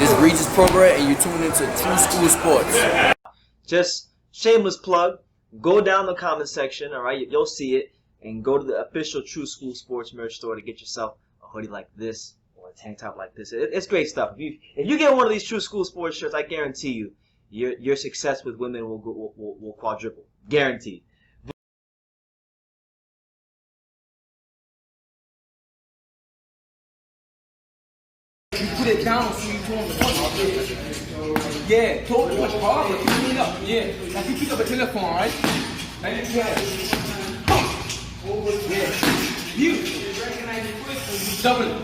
This is Regis program, and you're tuning into True School Sports. Just shameless plug. Go down the comment section, all right? You'll see it, and go to the official True School Sports merch store to get yourself a hoodie like this or a tank top like this. It's great stuff. If you get one of these True School Sports shirts, I guarantee you, your success with women will quadruple, guaranteed. You put it down so you turn the punch. Yeah, throw the punch hard, but pick it up. Yeah, like you pick up a telephone, right? And you can. Yeah, you double it.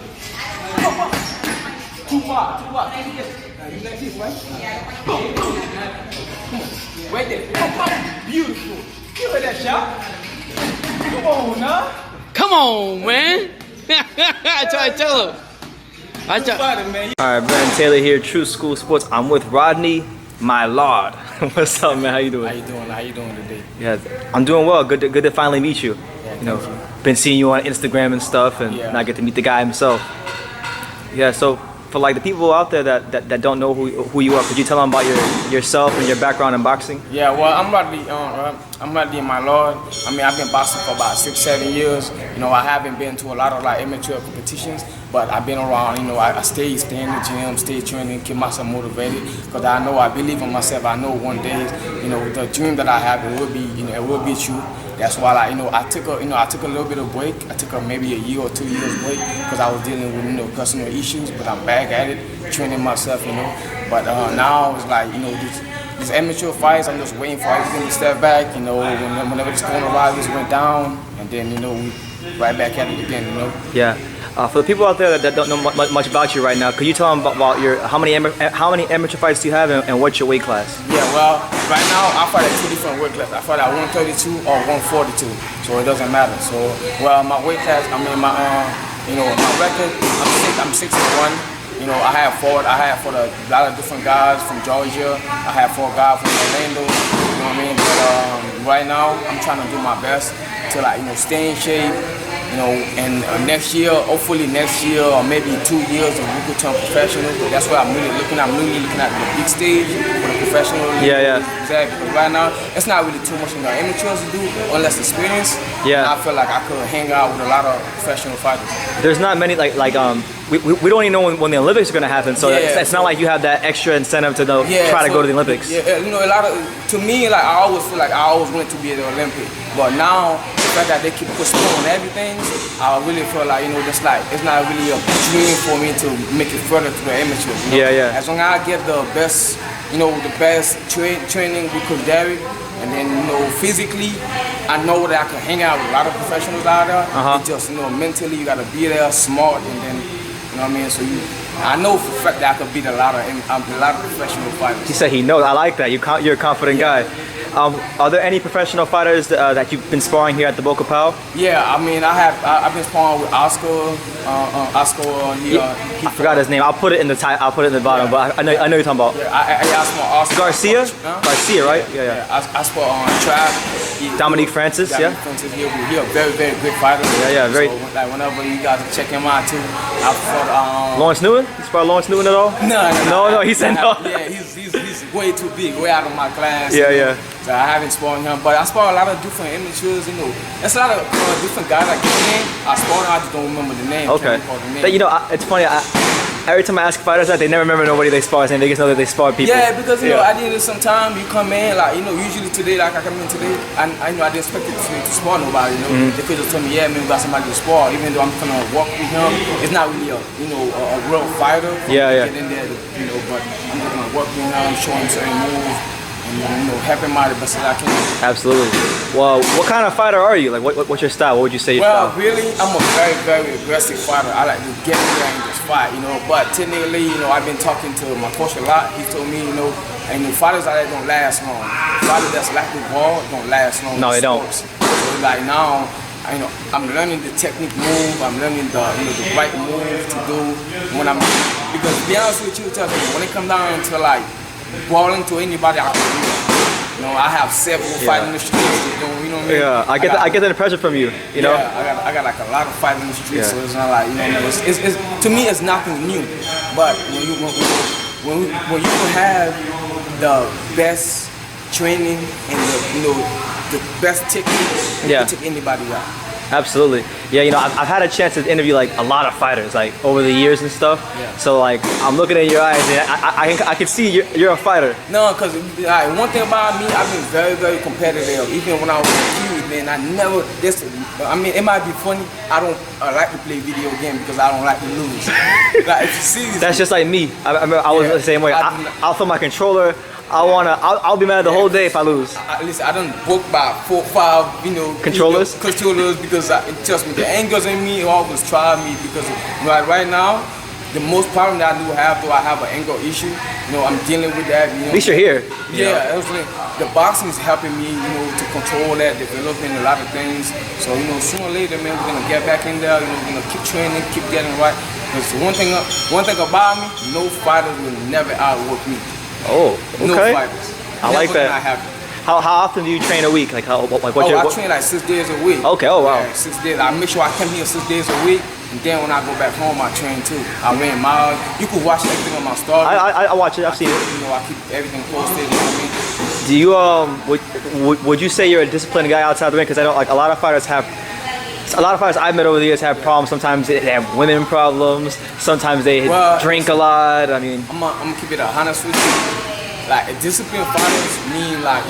Too far. Now you like this, right? Boom. Come on, right there. Beautiful. You heard that shot? Come on, now. Come on, man. I try to tell him. Alright, Brandon Taylor here, True School Sports. I'm with Rodney Milord. What's up, man? How you doing? How you doing today? Yeah, I'm doing well. Good to finally meet you. Yeah, you know, been seeing you on Instagram and stuff, and now I get to meet the guy himself. Yeah, so for like the people out there that don't know who you are, could you tell them about yourself and your background in boxing? Yeah, well, I'm Rodney Milord. I mean, I've been boxing for about 6-7 years. You know, I haven't been to a lot of like amateur competitions, but I've been around. You know, I stay in the gym, stay training, keep myself motivated, because I believe in myself. I know one day, you know, the dream that I have, it will be true. That's why, I took a little bit of break. I took maybe a year or 2 years break because I was dealing with, personal issues. But I'm back at it, training myself, But now it's like, these amateur fights, I'm just waiting for everything to step back, whenever the storm rivals went down, and then, we right back at it again, Yeah. For the people out there that don't know much about you right now, could you tell them about how many amateur fights do you have and what's your weight class? Yeah, well, right now I fight at 2 different weight classes. I fight at 132 or 142, so it doesn't matter. So, well, my weight class, my record, I'm 6-1. I have fought a lot of different guys from Georgia. I have fought guys from Orlando. You know what I mean? But right now, I'm trying to do my best to stay in shape. And next year, hopefully next year or maybe 2 years, we could turn professional. That's what I'm really looking at. I'm really looking at the big stage for the professional. Yeah. Exactly. Because right now, it's not really too much the amateurs to do unless experience. Yeah. And I feel like I could hang out with a lot of professional fighters. There's not many we don't even know when the Olympics are going to happen, so it's not like you have that extra incentive to try to go to the Olympics. Yeah, to me, I always feel like I always wanted to be at the Olympics, but now the fact that they keep postponing everything, I really feel like it's not really a dream for me to make it further to the amateurs. Yeah. As long as I get the best, training with Coach Derek. And then, physically, I know that I can hang out with a lot of professionals out there. It's just, mentally, you got to be there, smart, and then, So I know for a fact that I could beat a lot of professional fighters. He said he knows. I like that. You're a confident guy. Are there any professional fighters that you've been sparring here at the Boca Pal? Yeah, I've been sparring with Oscar. I forgot his name. I'll put it in the bottom. But I know you're talking about. Yeah, I spar Oscar. Garcia? Garcia, right? Yeah. I spar on Trav. Dominique Francis, He's a very, very good fighter. Yeah, very. So, whenever you guys check him out too, I fought Lawrence Newman? You spar Lawrence Newman at all? No. He said no. Yeah, he's way too big, way out of my class. Yeah. So I haven't sparred him, but I spar a lot of different amateurs. There's a lot of different guys that get the name. I spar them, I just don't remember the name. Okay. It's funny. Every time I ask fighters that, they never remember nobody they spar. They just know that they spar people. Yeah, because I did sometimes you come in usually today, like I come in today, and I didn't expect to spar nobody. They could just tell me, yeah, man, we got somebody to spar. Even though I'm gonna walk with him, it's not really a real fighter. Yeah. Get in there, but I'm just gonna work with him, show him certain moves. And help him out the best that I can. Absolutely. Well, what kind of fighter are you? Like, what's your style? What would you say your style? Well, really, I'm a very, very aggressive fighter. I like to get in there and just fight, But technically, I've been talking to my coach a lot. He told me, fighters like that don't last long. Fighters that's like the ball don't last long. No, they don't. So now, I'm learning the technique move. I'm learning the right move to do because to be honest with you, when it comes down to balling to anybody, I can do it. I have several fights in the streets. Yeah, I get that impression from you. Yeah, I got a lot of fights in the streets, so it's not it's to me it's nothing new. But when you have the best training and the best technique, you can take anybody out. Absolutely. Yeah, I've had a chance to interview like a lot of fighters like over the years and stuff. Yeah. So like I'm looking at your eyes and I can see you're a fighter. No, because one thing about me, I've been very, very competitive. Even when I was a kid, man, it might be funny. I don't like to play video games because I don't like to lose. Like if you see this, that's just like me. I was the same way. I'll throw my controller. I'll be mad the whole day if I lose. Listen, I done broke by 4 or 5, controllers because trust me, the angles in me always try me because right now, the most problem that I do have, though I have an anger issue, I'm dealing with that. At least you're here. Yeah, the boxing is helping me, to control that, developing a lot of things. So, sooner or later, man, we're gonna get back in there. We're gonna keep training, keep getting right. Because one thing about me, no fighters will never outwork me. Oh, okay. No fighters. I like that. How often do you train a week? I train like 6 days a week. Okay. Oh wow. Yeah, 6 days. I make sure I come here 6 days a week, and then when I go back home, I train too. I ran miles. You can watch everything on my story. I watch it. I've seen it. I keep everything posted. Do you would you say you're a disciplined guy outside the ring? Because I don't like a lot of fighters I've met over the years have problems. Sometimes they have women problems. Sometimes they drink a lot. I mean, I'm gonna keep it honest with you. Like a disciplined fighters mean like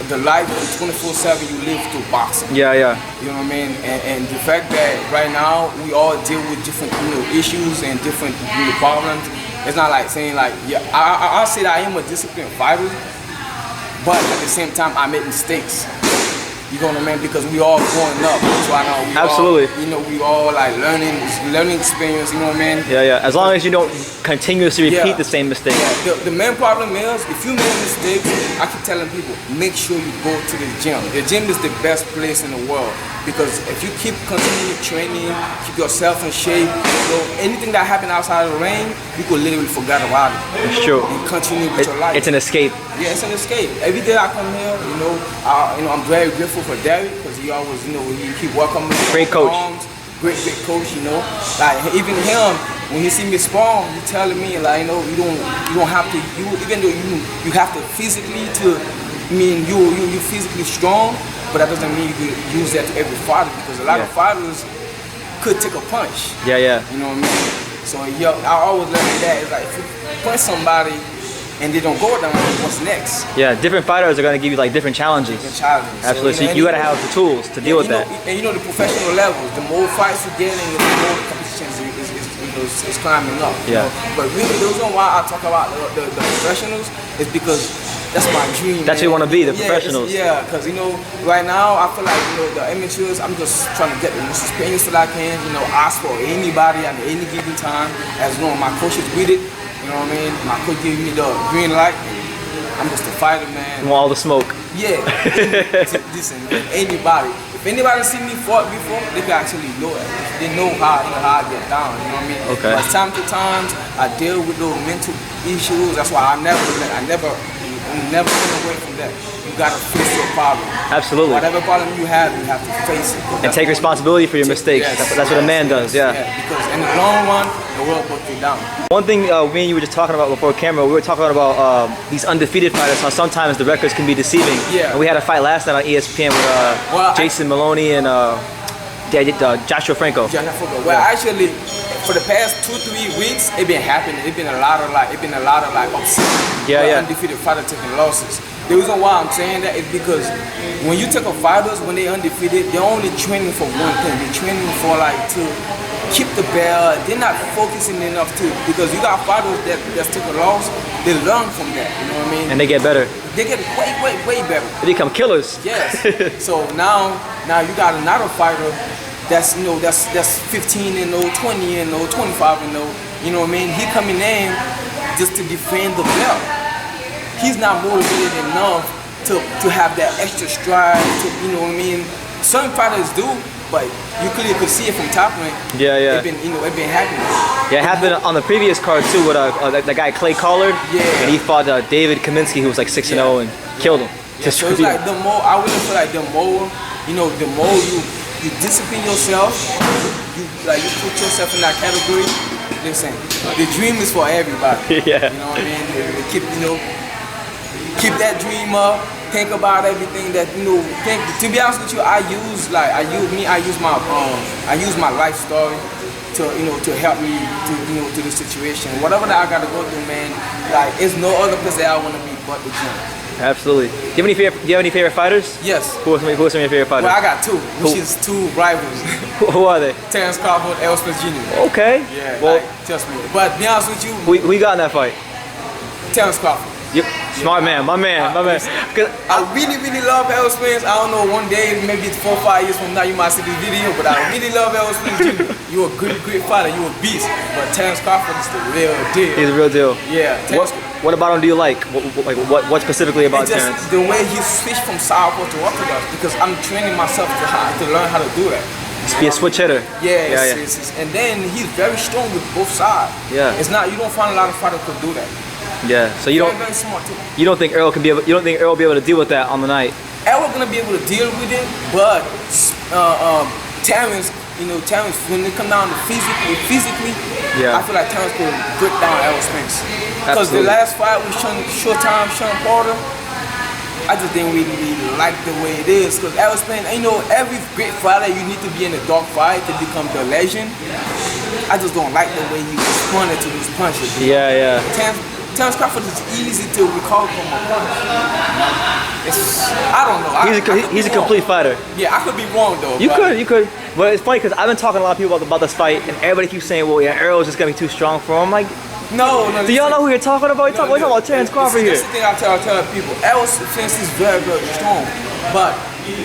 the life 24/7 you live through boxing. Yeah. You know what I mean? And the fact that right now we all deal with different issues and different problems. It's not like saying like I'll say that I am a disciplined fighter, but at the same time I make mistakes. You know what I mean? Because we all growing up. So I know absolutely. We all like learning experience. You know what I mean? Yeah. As long as you don't continuously repeat the same mistake. Yeah. The main problem is if you make mistakes, I keep telling people, make sure you go to the gym. The gym is the best place in the world because if you keep continuing training, keep yourself in shape, anything that happens outside of the ring, you could literally forget about it. It's true. And continue with your life. It's an escape. Yeah, it's an escape. Every day I come here, I'm very grateful for Derek because he always, he keep welcoming me. Great coach. Great coach, Like even him, when he see me spawn, he telling me like, you don't have to. Even though you have to physically you physically strong, but that doesn't mean you use that to every fighter because a lot of fighters could take a punch. Yeah. You know what I mean? So I always learn that. It's like if you punch somebody and they don't go down, what's next? Yeah, different fighters are going to give you like different challenges. Absolutely. So you got to have the tools to deal with that. And the professional levels, the more fights you get and the more competitions is climbing up. Yeah. But really, the reason why I talk about the professionals is because that's my dream. That's what you want to be, the professionals. Yeah, because right now I feel like the amateurs. I'm just trying to get the most experience that I can. Ask for anybody at any given time. As long as my coach is with it. You know what I mean? My coach gave me the green light. I'm just a fighter, man. You want all the smoke. Yeah. Listen, anybody. If anybody see me fight before, they can actually know it. They know how I get down. You know what I mean? Okay. But time to time, I deal with those mental issues. That's why I never run away from that. You gotta face your problem. Absolutely. Whatever problem you have to face it. And take responsibility for your mistakes. Yes, that's what a man does. Yeah. Because in the long run, the world will put you down. One thing me and you were just talking about before camera, we were talking about these undefeated fighters, how sometimes the records can be deceiving. Yeah. And we had a fight last night on ESPN with Jason Maloney and Joshua Franco. Well, actually, for the past 2-3 weeks, it been happening. It been a lot of upset. Undefeated fighters taking losses. The reason why I'm saying that is because when you take a fighters when they undefeated, they're only training for one thing. They're training for to keep the belt. They're not focusing enough because you got fighters that take a loss. They learn from that. You know what I mean? And they get better. They get way better. They become killers. Yes. So now you got another fighter that's 15-0, 20-0, 25-0. You know what I mean? He coming in just to defend the belt. He's not motivated enough to have that extra stride. You know what I mean? Some fighters do, but you clearly could see it from top rank. Yeah. It been happening. Yeah, it happened on the previous card too with the guy Clay Collard. Yeah. And he fought David Kaminsky, who was like 6-0 and killed him. Yeah, so it's like the more I really feel like the more you discipline yourself, you put yourself in that category. listen, the dream is for everybody. Yeah. You know what I mean? Keep that dream up. Think about everything that to be honest with you, I use my life story to help me to this situation. Whatever that I gotta go through, man. Like, it's no other place that I want to be but the gym. Absolutely. Do you have any favorite fighters? Yes. Who are some of your favorite fighters? Well, I got two, which is two rivals. Who are they? Terrence Crawford, Errol Spence Jr. Okay. Yeah. Well, trust me. But be honest with you, we got in that fight. Terrence Crawford. Yep. Smart man, my man. I really love Errol Spence. I don't know, one day, maybe it's 4 or 5 years from now, you might see this video, but I really love Errol Spence Jr. You're a great fighter. You're a beast. But Terrence Crawford is the real deal. He's a real deal. Yeah. What about him do you like? What specifically about Terrence? The way he switched from southpaw to orthodox, because I'm training myself to learn how to do that. Be a switch hitter. Yeah. And then he's very strong with both sides. Yeah. It's not, you don't find a lot of fighters who do that. Yeah. So you don't. Very smart too. You don't think Errol will be able to deal with that on the night? Errol gonna be able to deal with it, but Terrence, Terrence, when it come down to physically, yeah. I feel like Terrence could break down Errol Spence. Because the last fight with Sean Porter, I just didn't really like the way it is. Because Errol Spence, every great fighter, you need to be in a dog fight to become the legend. I just don't like the way he responded to these punches. Yeah. Terrence Crawford is easy to recall from a punch. I don't know. He's a complete fighter. Yeah, I could be wrong though. You could. But it's funny because I've been talking to a lot of people about this fight, and everybody keeps saying, "Well, yeah, Errol's just gonna be too strong for him." Like, no. Do y'all know who you're talking about? We're talking about Terrence Crawford here. That's the thing I tell people. Errol Spence is very strong, but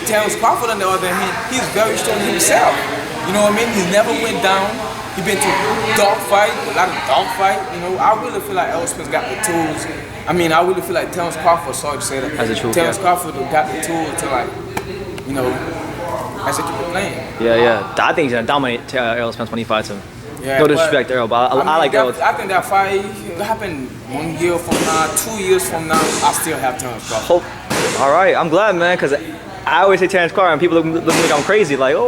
Terrence Crawford on the other hand, he's very strong himself. You know what I mean? He never went down. He been to dogfight, a lot of dogfight. I really feel like Errol Spence got the tools. I really feel like Terrence Crawford, sorry to say that. As a true Terrence Crawford got the tools to execute the plan. Yeah. I think he's gonna dominate Errol Spence when he fights him. Yeah, no disrespect, Errol, but I like Errol. I think that fight happened 1 year from now, 2 years from now. I still have Terrence Crawford. All right, I'm glad, man, because I always say Terrence Crawford, and people look like I'm crazy, like, oh.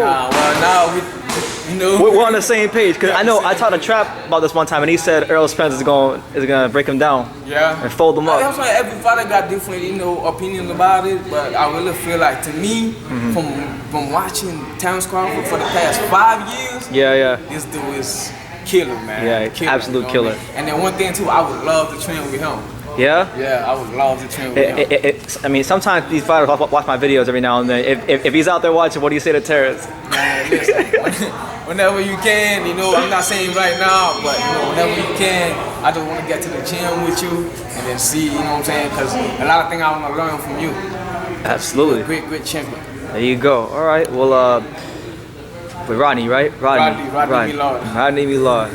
We're on the same page, because I know I taught a trap about this one time, and he said Errol Spence is gonna break him down, and fold him up. That's why every fighter got different, opinions about it. But I really feel like, to me, from watching Terrence Crawford for the past 5 years, this dude is killer, man. Yeah, killer, absolute killer. And then one thing too, I would love to train with him. Yeah? Yeah, I would love to train with him. Sometimes these fighters watch my videos every now and then. If he's out there watching, what do you say to Terrence? Man, listen, whenever you can, I'm not saying right now, but whenever you can, I just want to get to the gym with you and then see, you know what I'm saying? Because a lot of things I want to learn from you. Absolutely. Great champion. There you go. All right. Well, with Rodney, right? Rodney Milord. Rodney Milord.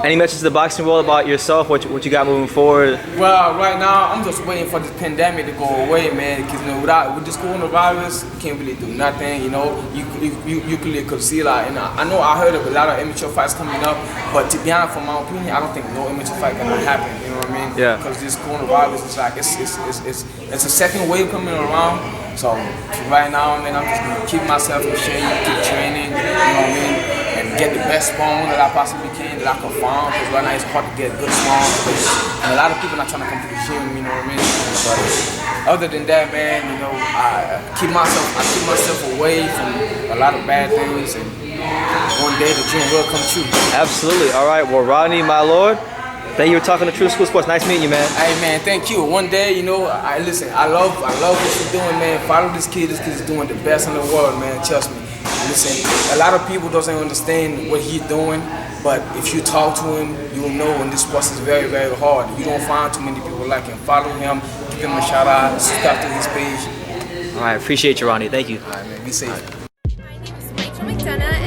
Any message to the boxing world about yourself? What you got moving forward? Well, right now I'm just waiting for this pandemic to go away, man. Because with this coronavirus, you can't really do nothing. You clearly could see like, and I know I heard of a lot of amateur fights coming up, but to be honest, from my opinion, I don't think no amateur fight gonna happen. You know what I mean? Yeah. Because this coronavirus is like it's a second wave coming around. So right now, man, I'm just gonna keep myself in shape, keep training. You know what I mean? And get the best spawn that I possibly can, that I can find, because right now it's hard to get good spawn, and a lot of people are not trying to come to the gym, you know what I mean? But other than that, man, I keep myself away from a lot of bad things, and one day the dream will come true. Absolutely. All right, well, Rodney Milord, thank you for talking to True School Sports. Nice meeting you, man. Hey, man, thank you. One day, I love what you're doing, man. Follow this kid. This kid is doing the best in the world, man. Trust me. Listen, a lot of people doesn't understand what he's doing, but if you talk to him, you'll know, and this sport is very hard. You don't find too many people like him. Follow him, give him a shout out, subscribe to his page. All right, appreciate you, Rodney. Thank you. All right, man, be safe. My name is Rachel McDonough,